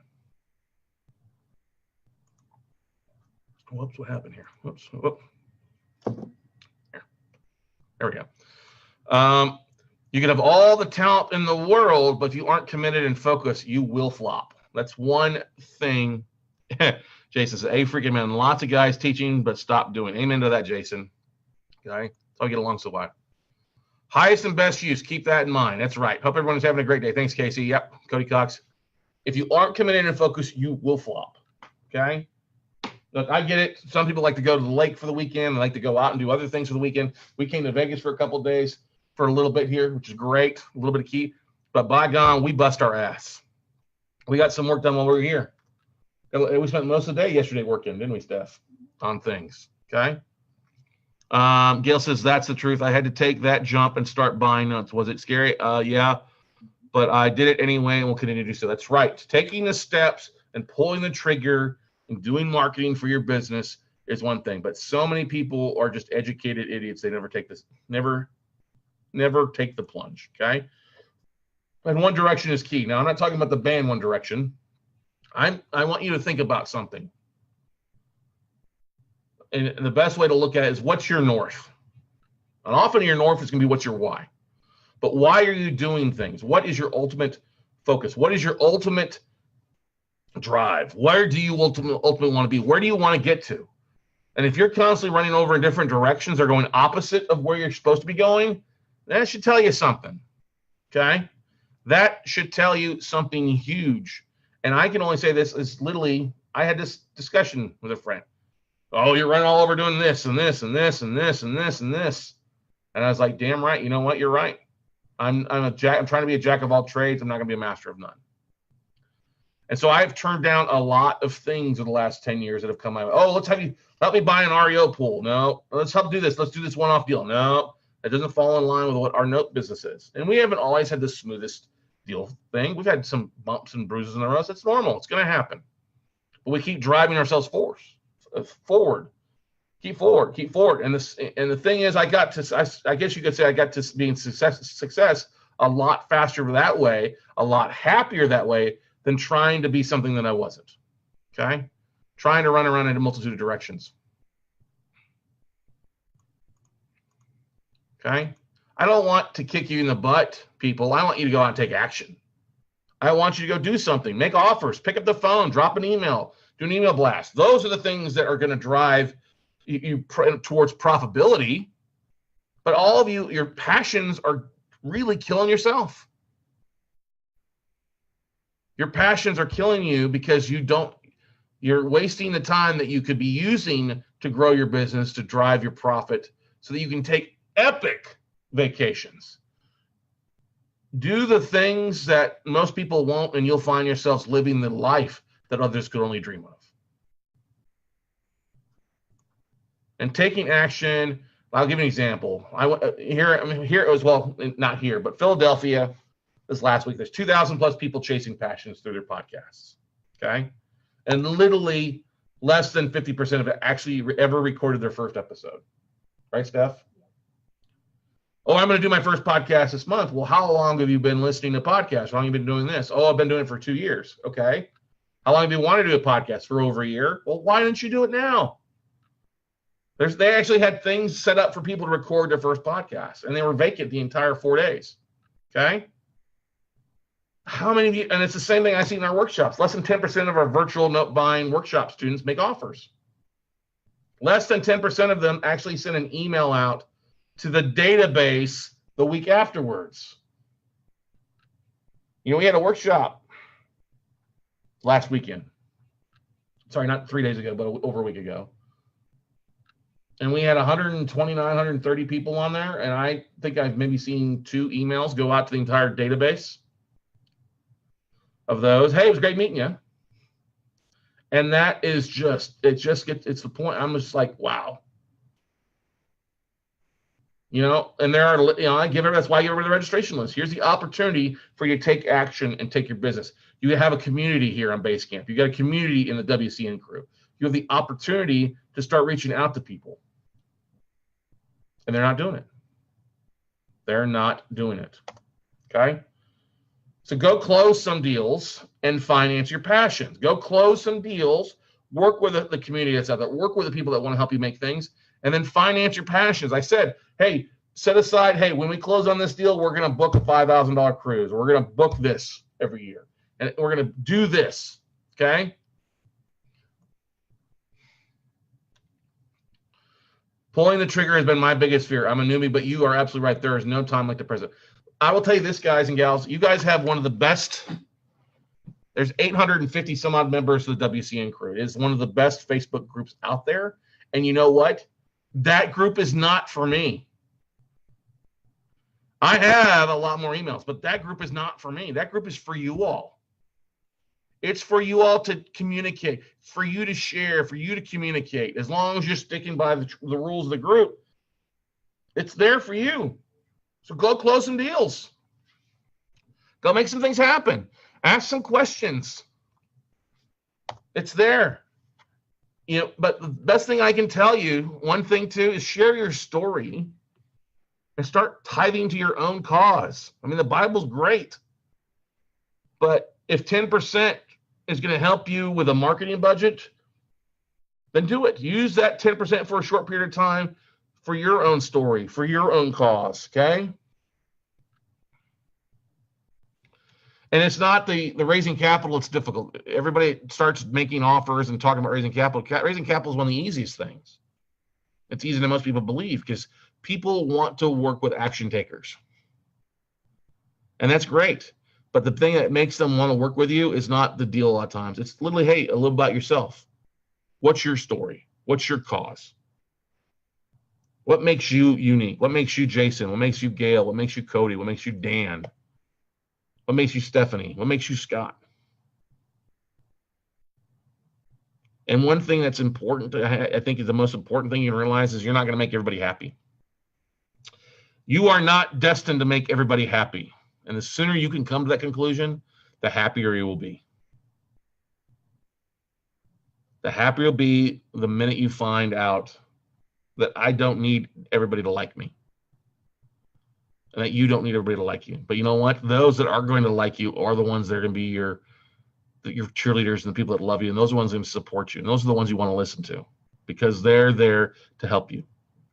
Whoops, what happened here? Whoops. Whoop. There we go. You can have all the talent in the world, but if you aren't committed and focused, you will flop. That's one thing. Jason says, freaking man, lots of guys teaching, but stop doing. Amen to that, Jason. Okay, that's how I get along so well. Highest and best use. Keep that in mind. That's right. Hope everyone's having a great day. Thanks, Casey. Yep, Cody Cox. If you aren't committed and focused, you will flop. Okay. Look, I get it. Some people like to go to the lake for the weekend. They like to go out and do other things for the weekend. We came to Vegas for a couple of days for a little bit here, which is great. A little bit of key. But by God, we bust our ass. We got some work done while we were here. We spent most of the day yesterday working, didn't we, Steph, on things. Okay. Gail says, that's the truth. I had to take that jump and start buying notes. Was it scary? Yeah, but I did it anyway and will continue to do so. That's right. Taking the steps and pulling the trigger and doing marketing for your business is one thing, but so many people are just educated idiots. They never take this, never take the plunge. Okay. And one direction is key. Now, I'm not talking about the band One Direction. I want you to think about something. and the best way to look at it is what's your north? And often your north is going to be what's your why. But why are you doing things? What is your ultimate focus? What is your ultimate drive? Where do you ultimately want to be? Where do you want to get to? And if you're constantly running over in different directions or going opposite of where you're supposed to be going, that should tell you something. Okay? That should tell you something huge. And I can only say this is literally, I had this discussion with a friend. Oh, you're running all over doing this and this and this and this and this and this. And I was like, damn right. You know what? You're right. I'm trying to be a jack of all trades. I'm not going to be a master of none. And so I've turned down a lot of things in the last 10 years that have come my way. Oh, let's have you help me buy an REO pool. No. Let's help do this. Let's do this one-off deal. No. It doesn't fall in line with what our note business is. And we haven't always had the smoothest deal thing. We've had some bumps and bruises in the road. It's normal. It's going to happen. But we keep driving ourselves forward. Keep forward. And the thing is, I guess you could say I got to being success a lot faster that way, a lot happier that way than trying to be something that I wasn't. Okay? Trying to run around in a multitude of directions. Okay? I don't want to kick you in the butt, people. I want you to go out and take action. I want you to go do something, make offers, pick up the phone, drop an email, do an email blast. Those are the things that are going to drive you towards profitability. But all of you, your passions are really killing yourself. Your passions are killing you because you're wasting the time that you could be using to grow your business, to drive your profit, so that you can take epic vacations. Do the things that most people won't, and you'll find yourselves living the life that others could only dream of. And taking action, I'll give you an example. Here as well, not here, but Philadelphia this last week, there's 2,000 plus people chasing passions through their podcasts. Okay. And literally less than 50% of it actually ever recorded their first episode. Right, Steph? Oh, I'm going to do my first podcast this month. Well, how long have you been listening to podcasts? How long have you been doing this? Oh, I've been doing it for 2 years. Okay. How long have you wanted to do a podcast? For over a year. Well, why didn't you do it now? They actually had things set up for people to record their first podcast, and they were vacant the entire 4 days. Okay. How many of you, and it's the same thing I see in our workshops. Less than 10% of our virtual note buying workshop students make offers. Less than 10% of them actually send an email out to the database the week afterwards. You know, we had a workshop last weekend. Sorry, not 3 days ago, but over a week ago. And we had 129, 130 people on there. And I think I've maybe seen 2 emails go out to the entire database of those. Hey, it was great meeting you. And that is it's the point. I'm just like, wow. You know, and there are, that's why I give everybody the registration list. Here's the opportunity for you to take action and take your business. You have a community here on Basecamp. You got a community in the WCN crew. You have the opportunity to start reaching out to people. And they're not doing it. They're not doing it. Okay? So go close some deals and finance your passions. Go close some deals, work with the community that's out there, work with the people that want to help you make things, and then finance your passions. I said, hey, set aside, hey, when we close on this deal, we're going to book a $5,000 cruise. Or we're going to book this every year. And we're going to do this. Okay? Pulling the trigger has been my biggest fear. I'm a newbie, but you are absolutely right. There is no time like the present. I will tell you this, guys and gals. You guys have one of the best. There's 850 some odd members of the WCN crew. It is one of the best Facebook groups out there. And you know what? That group is not for me. I have a lot more emails, but that group is not for me. That group is for you all. It's for you all to communicate, for you to share, for you to communicate. As long as you're sticking by the rules of the group, it's there for you. So go close some deals. Go make some things happen. Ask some questions. It's there. You know, but the best thing I can tell you, one thing too, is share your story and start tithing to your own cause. I mean, the Bible's great, but if 10% is going to help you with a marketing budget, then do it. Use that 10% for a short period of time for your own story, for your own cause, okay? And it's not the raising capital, it's difficult. Everybody starts making offers and talking about raising capital. Raising capital is one of the easiest things. It's easier than most people believe because people want to work with action takers. And that's great. But the thing that makes them want to work with you is not the deal a lot of times. It's literally, hey, a little about yourself. What's your story? What's your cause? What makes you unique? What makes you Jason? What makes you Gail? What makes you Cody? What makes you Dan? What makes you Stephanie? What makes you Scott? And one thing that's important, I think is the most important thing you realize is you're not going to make everybody happy. You are not destined to make everybody happy. And the sooner you can come to that conclusion, the happier you will be. The happier you'll be the minute you find out that I don't need everybody to like me. And that you don't need everybody to like you. But you know what? Those that are going to like you are the ones that are going to be your cheerleaders and the people that love you. And those are the ones that support you. And those are the ones you want to listen to because they're there to help you.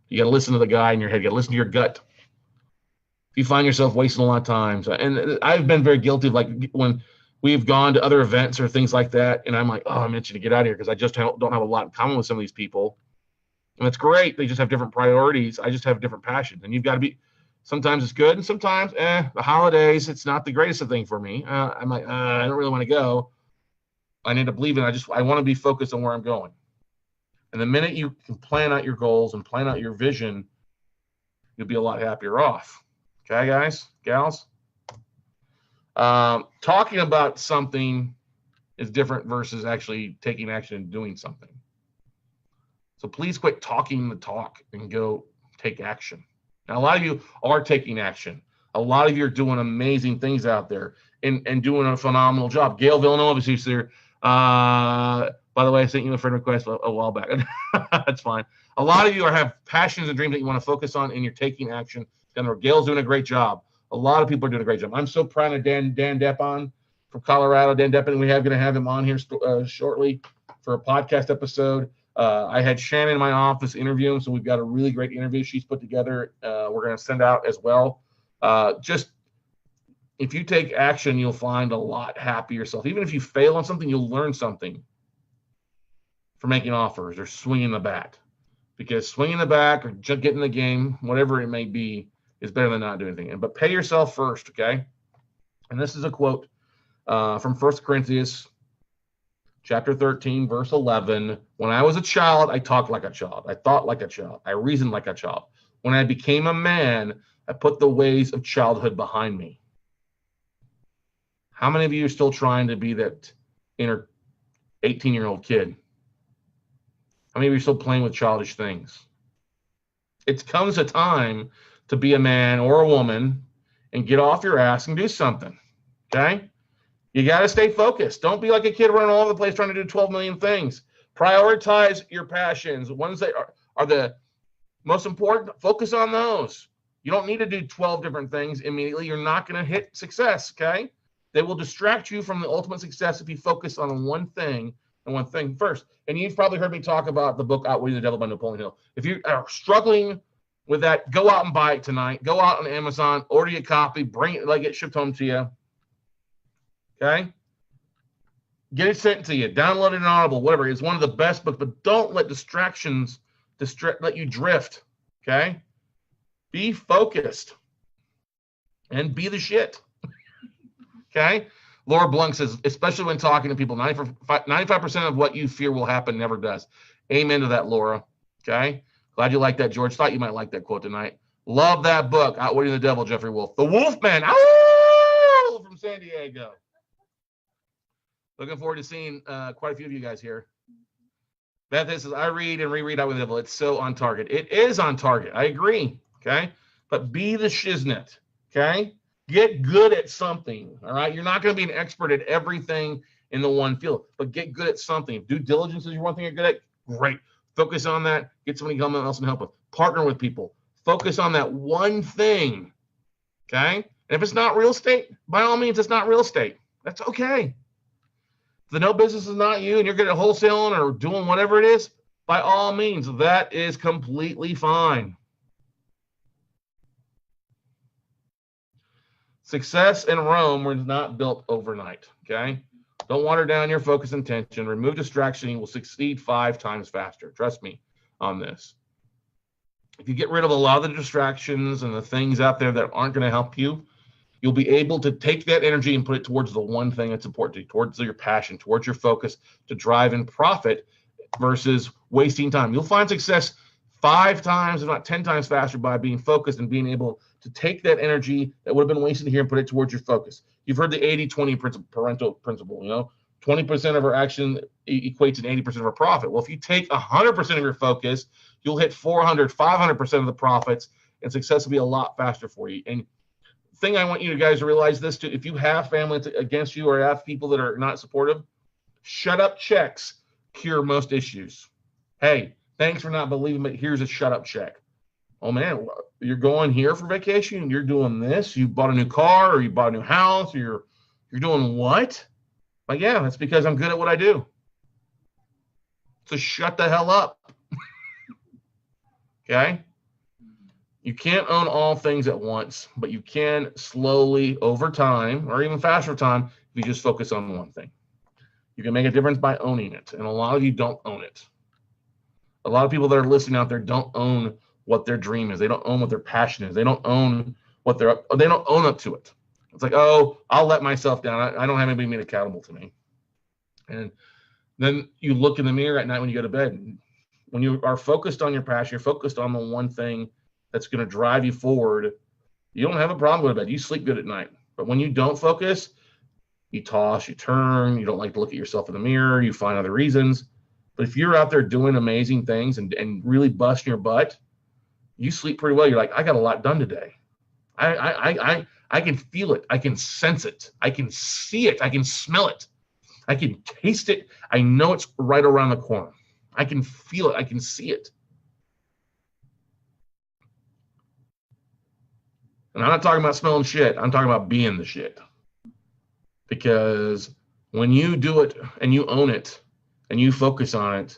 You got to listen to the guy in your head. You got to listen to your gut. If you find yourself wasting a lot of time, and I've been very guilty of like when we've gone to other events or things like that, and I'm like, oh, I'm itching to get out of here because I just don't have a lot in common with some of these people. And it's great. They just have different priorities. I just have different passions. And you've got to be, sometimes it's good, and sometimes, the holidays, it's not the greatest of thing for me. I'm like, I don't really want to go. I need to believe in it. I want to be focused on where I'm going. And the minute you can plan out your goals and plan out your vision, you'll be a lot happier off. Okay, guys, gals? Talking about something is different versus actually taking action and doing something. So please quit talking the talk and go take action. Now, a lot of you are taking action. A lot of you are doing amazing things out there and doing a phenomenal job. Gail Villanova is here. By the way, I sent you a friend request a while back. That's fine. A lot of you have passions and dreams that you want to focus on, and you're taking action. And Gail's doing a great job. A lot of people are doing a great job. I'm so proud of Dan Deppon from Colorado. Dan Deppon, we have going to have him on here shortly for a podcast episode. I had Shannon in my office interview him, so we've got a really great interview she's put together. We're going to send out as well. Just if you take action, you'll find a lot happier yourself. Even if you fail on something, you'll learn something for making offers or swinging the bat. Because swinging the bat or just getting the game, whatever it may be, is better than not doing anything. But pay yourself first, okay? And this is a quote from 1 Corinthians chapter 13, verse 11. When I was a child, I talked like a child. I thought like a child. I reasoned like a child. When I became a man, I put the ways of childhood behind me. How many of you are still trying to be that inner 18-year-old kid? How many of you are still playing with childish things? It comes a time to be a man or a woman and get off your ass and do something, okay? You got to stay focused. Don't be like a kid running all over the place trying to do 12 million things. Prioritize your passions. Ones that are the most important, focus on those. You don't need to do 12 different things immediately. You're not going to hit success, okay? They will distract you from the ultimate success if you focus on one thing and one thing first. And you've probably heard me talk about the book Outwitting the Devil by Napoleon Hill. If you are struggling with that, go out and buy it tonight. Go out on Amazon, order your copy, bring it, get shipped home to you. Okay? Get it sent to you. Download it on Audible, whatever. It's one of the best books, but don't let distractions let you drift. Okay? Be focused and be the shit. Okay? Laura Blunk says, especially when talking to people, 95% of what you fear will happen never does. Amen to that, Laura. Okay? Glad you like that, George. Thought you might like that quote tonight. Love that book, Outwitting the Devil, Jeffrey Wolf. The Wolfman. Ow! From San Diego. Looking forward to seeing quite a few of you guys here. Beth says, I read and reread Outwitting the Devil. It's so on target. It is on target. I agree. Okay? But be the shiznit. Okay? Get good at something. All right? You're not going to be an expert at everything in the one field, but get good at something. Due diligence is your one thing you're good at. Great. Focus on that. Get somebody else and help with. Partner with people. Focus on that one thing. Okay? And if it's not real estate, by all means, it's not real estate. That's okay. If the no business is not you and you're good at wholesaling or doing whatever it is, by all means, that is completely fine. Success in Rome was not built overnight, okay? Don't water down your focus and attention. Remove distraction, you will succeed 5 times faster. Trust me on this. If you get rid of a lot of the distractions and the things out there that aren't going to help you, you'll be able to take that energy and put it towards the one thing that's important to you, towards your passion, towards your focus to drive and profit versus wasting time. You'll find success 5 times, if not 10 times faster by being focused and being able to take that energy that would have been wasted here and put it towards your focus. You've heard the 80-20 parental principle, 20% of our action equates in 80% of our profit. Well, if you take 100% of your focus, you'll hit 400, 500% of the profits, and success will be a lot faster for you. And the thing I want you guys to realize this too, if you have family against you or have people that are not supportive, shut up checks cure most issues. Hey, thanks for not believing, but here's a shut up check. Oh man, you're going here for vacation, you're doing this, you bought a new car or you bought a new house, or you're doing what? Like, yeah, that's because I'm good at what I do. So shut the hell up. Okay? You can't own all things at once, but you can slowly over time, or even faster time, if you just focus on one thing. You can make a difference by owning it, and a lot of you don't own it. A lot of people that are listening out there don't own what their dream is. They don't own what their passion is. They don't own what they don't own up to it. It's like, oh, I'll let myself down. I don't have anybody made accountable to me. And then you look in the mirror at night when you go to bed. When you are focused on your passion, you're focused on the one thing that's going to drive you forward, you don't have a problem going to bed. You sleep good at night. But when you don't focus, you toss, you turn, you don't like to look at yourself in the mirror, you find other reasons. But if you're out there doing amazing things and really busting your butt, you sleep pretty well. You're like, I got a lot done today. I can feel it. I can sense it. I can see it. I can smell it. I can taste it. I know it's right around the corner. I can feel it. I can see it. And I'm not talking about smelling shit. I'm talking about being the shit. Because when you do it and you own it and you focus on it,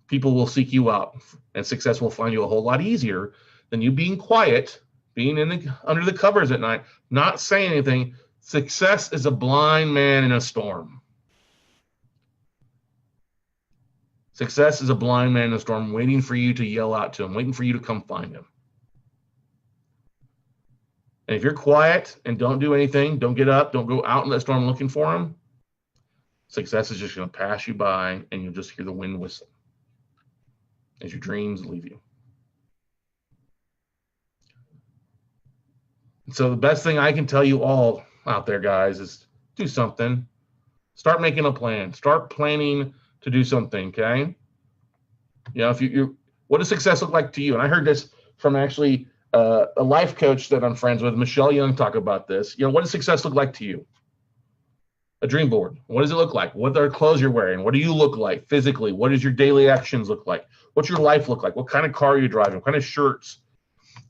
people will seek you out, and success will find you a whole lot easier than you being quiet, being under the covers at night, not saying anything. Success is a blind man in a storm. Success is a blind man in a storm waiting for you to yell out to him, waiting for you to come find him. And if you're quiet and don't do anything, don't get up, don't go out in that storm looking for him, success is just going to pass you by and you'll just hear the wind whistle as your dreams leave you. So the best thing I can tell you all out there, guys, is do something. Start making a plan. Start planning to do something, okay? If you what does success look like to you? And I heard this from actually a life coach that I'm friends with, Michelle Young, talk about this. What does success look like to you? A dream board. What does it look like? What are the clothes you're wearing? What do you look like physically? What does your daily actions look like? What's your life look like? What kind of car are you driving? What kind of shirts?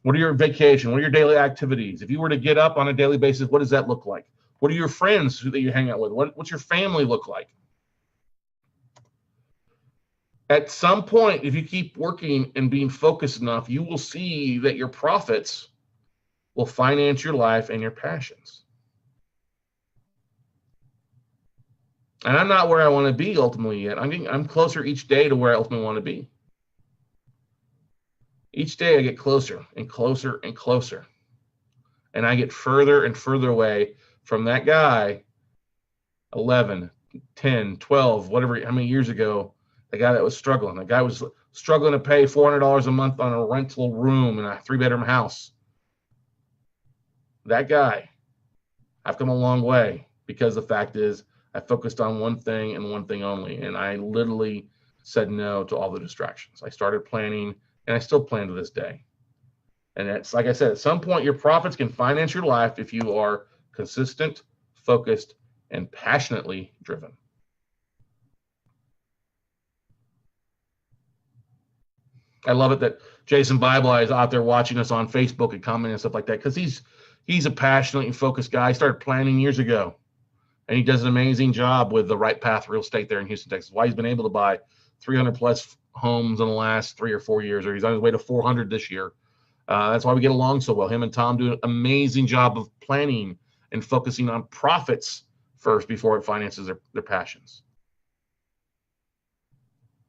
What are your vacation? What are your daily activities? If you were to get up on a daily basis, what does that look like? What are your friends that you hang out with? What's your family look like? At some point, if you keep working and being focused enough, you will see that your profits will finance your life and your passions. And I'm not where I want to be ultimately yet. I'm closer each day to where I ultimately want to be. Each day I get closer and closer and closer. And I get further and further away from that guy 11, 10, 12, whatever, how many years ago, the guy that was struggling. The guy was struggling to pay $400 a month on a rental room in a 3-bedroom house. That guy, I've come a long way because the fact is I focused on one thing and one thing only. And I literally said no to all the distractions. I started planning, and I still plan to this day. And it's like I said, at some point, your profits can finance your life if you are consistent, focused, and passionately driven. I love it that Jason Bible is out there watching us on Facebook and commenting and stuff like that, because he's a passionate and focused guy. He started planning years ago, and he does an amazing job with the Right Path Real Estate there in Houston, Texas. Why he's been able to buy 300 plus homes in the last 3 or 4 years, or he's on his way to 400 this year. That's why we get along so well. Him and Tom do an amazing job of planning and focusing on profits first before it finances their passions.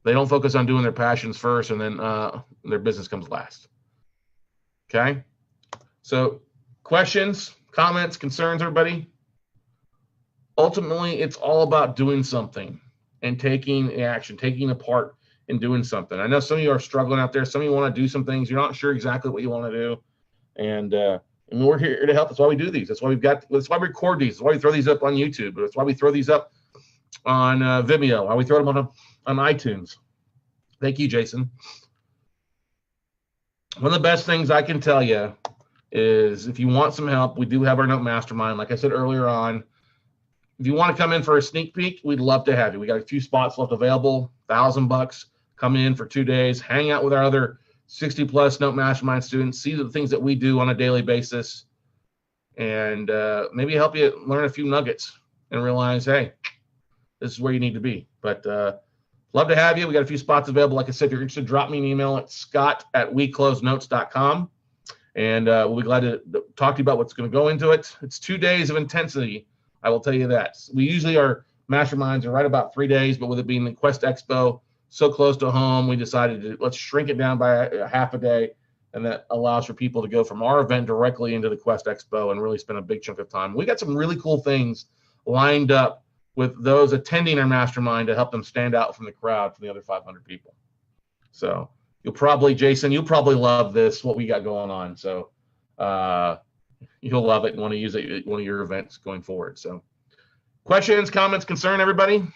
They don't focus on doing their passions first, and then their business comes last. Okay? So questions, comments, concerns, everybody? Ultimately, it's all about doing something and taking action, taking a part in doing something. I know some of you are struggling out there. Some of you want to do some things. You're not sure exactly what you want to do. And we're here to help. That's why we do these. That's why that's why we record these. That's why we throw these up on YouTube. That's why we throw these up on Vimeo. Why we throw them on iTunes. Thank you, Jason. One of the best things I can tell you is if you want some help, we do have our Note Mastermind. Like I said earlier on, if you want to come in for a sneak peek, we'd love to have you. We got a few spots left available, $1,000. Come in for 2 days, hang out with our other 60 plus Note Mastermind students, see the things that we do on a daily basis, and maybe help you learn a few nuggets and realize, hey, this is where you need to be. But love to have you. We got a few spots available. Like I said, if you're interested, drop me an email at scott@weclosenotes.com, and we'll be glad to talk to you about what's going to go into it. It's 2 days of intensity, I will tell you that. We usually, our masterminds are right about 3 days, but with it being the Quest Expo so close to home, we decided to let's shrink it down by a half a day, and that allows for people to go from our event directly into the Quest Expo and really spend a big chunk of time. We got some really cool things lined up with those attending our mastermind to help them stand out from the crowd from the other 500 people. So Jason, you'll probably love this, what we got going on. So you'll love it and want to use it at one of your events going forward. So questions, comments, concern, everybody?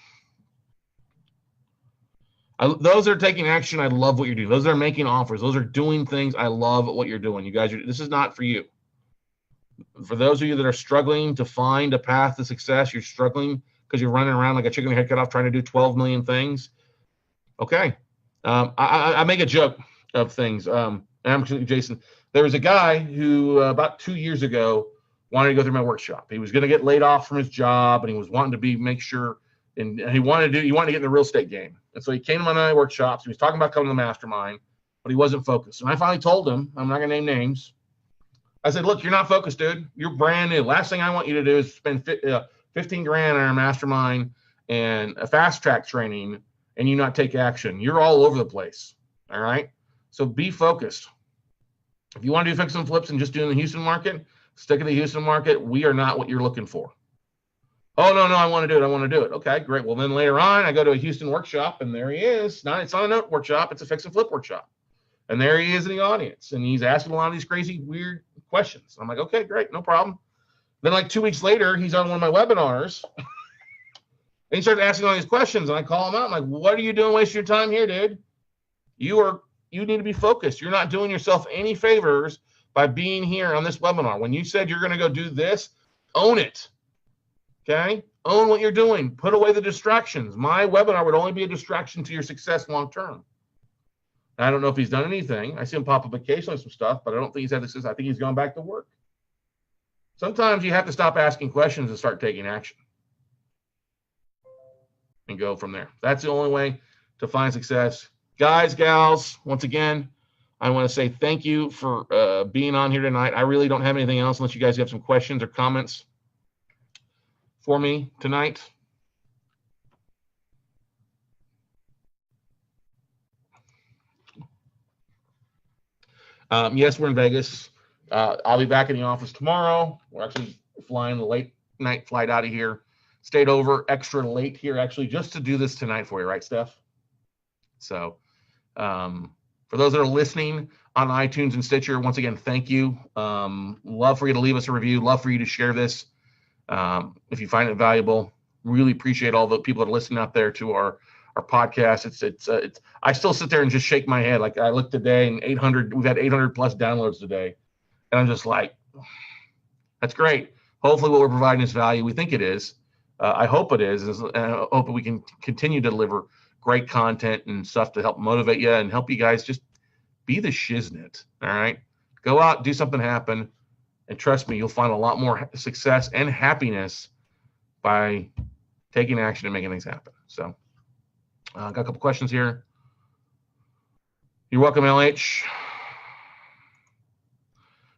Those that are taking action, I love what you're doing. Those that are making offers, those are doing things, I love what you're doing. You guys, this is not for you. For those of you that are struggling to find a path to success, you're struggling because you're running around like a chicken with your head cut off trying to do 12 million things. Okay. I make a joke of things. Actually, Jason, there was a guy who about 2 years ago wanted to go through my workshop. He was going to get laid off from his job, and he was wanting to make sure, and he wanted to get in the real estate game. And so he came to my workshops. He was talking about coming to the mastermind, but he wasn't focused. And I finally told him, I'm not going to name names. I said, look, you're not focused, dude. You're brand new. Last thing I want you to do is spend 15 grand on our mastermind and a fast track training and you not take action. You're all over the place. All right. So be focused. If you want to do fix and flips and just do in the Houston market, stick in the Houston market. We are not what you're looking for. Oh, no, I want to do it. I want to do it. Okay, great. Well, then later on, I go to a Houston workshop, and there he is. It's not a note workshop. It's a fix and flip workshop. And there he is in the audience, and he's asking a lot of these crazy, weird questions. I'm like, okay, great, no problem. Then like 2 weeks later, he's on one of my webinars, and he starts asking all these questions, and I call him out. I'm like, what are you doing wasting your time here, dude? You need to be focused. You're not doing yourself any favors by being here on this webinar. When you said you're going to go do this, own it. Okay? Own what you're doing. Put away the distractions. My webinar would only be a distraction to your success long term. I don't know if he's done anything. I see him pop up occasionally some stuff, but I don't think he's had this. I think he's gone back to work. Sometimes you have to stop asking questions and start taking action and go from there. That's the only way to find success. Guys, gals, once again, I want to say thank you for being on here tonight. I really don't have anything else unless you guys have some questions or comments for me tonight. Yes, we're in Vegas. I'll be back in the office tomorrow. We're actually flying the late night flight out of here. Stayed over extra late here actually just to do this tonight for you, right, Steph? So for those that are listening on iTunes and Stitcher, once again, thank you. Love for you to leave us a review. Love for you to share this. If you find it valuable, really appreciate all the people that are listening out there to our podcast. It's I still sit there and just shake my head. Like I looked today and we've had 800 plus downloads today. And I'm just like, that's great. Hopefully what we're providing is value. We think it is. I hope it is. And I hope that we can continue to deliver great content and stuff to help motivate you and help you guys just be the shiznit. All right. Go out, do something happen. And trust me, you'll find a lot more success and happiness by taking action and making things happen. So Got a couple questions here. You're welcome, LH.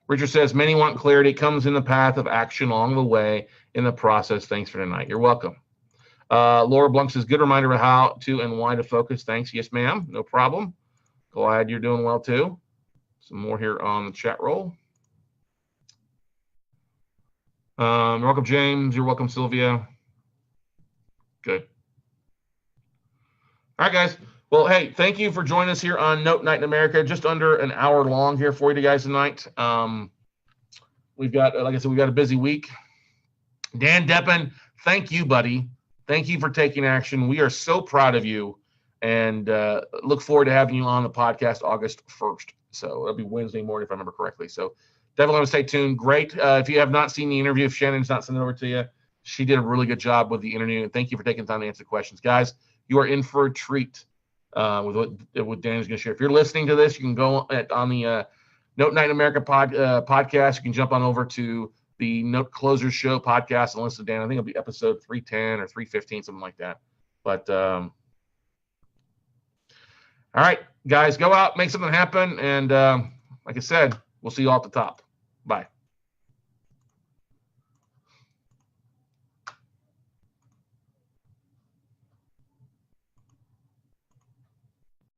Richard says, many want clarity. It comes in the path of action along the way in the process. Thanks for tonight. You're welcome. Laura Blunk says, good reminder of how to and why to focus. Thanks. Yes, ma'am. No problem. Glad you're doing well, too. Some more here on the chat roll. You're welcome, James. You're welcome, Sylvia. Good. All right, guys. Well, hey, thank you for joining us here on Note Night in America. Just under an hour long here for you guys tonight. We've got, like I said, we've got a busy week. Dan Deppen, thank you, buddy. Thank you for taking action. We are so proud of you, and look forward to having you on the podcast August 1st. So it'll be Wednesday morning, if I remember correctly. So definitely want to stay tuned. Great. If you have not seen the interview, if Shannon's not sent it over to you, she did a really good job with the interview. And thank you for taking time to answer questions. Guys, you are in for a treat with what Dan's going to share. If you're listening to this, you can go on the Note Night in America podcast. You can jump on over to the Note Closers Show podcast and listen to Dan. I think it'll be episode 310 or 315, something like that. But all right, guys, go out, make something happen. And like I said, we'll see you all at the top. Bye.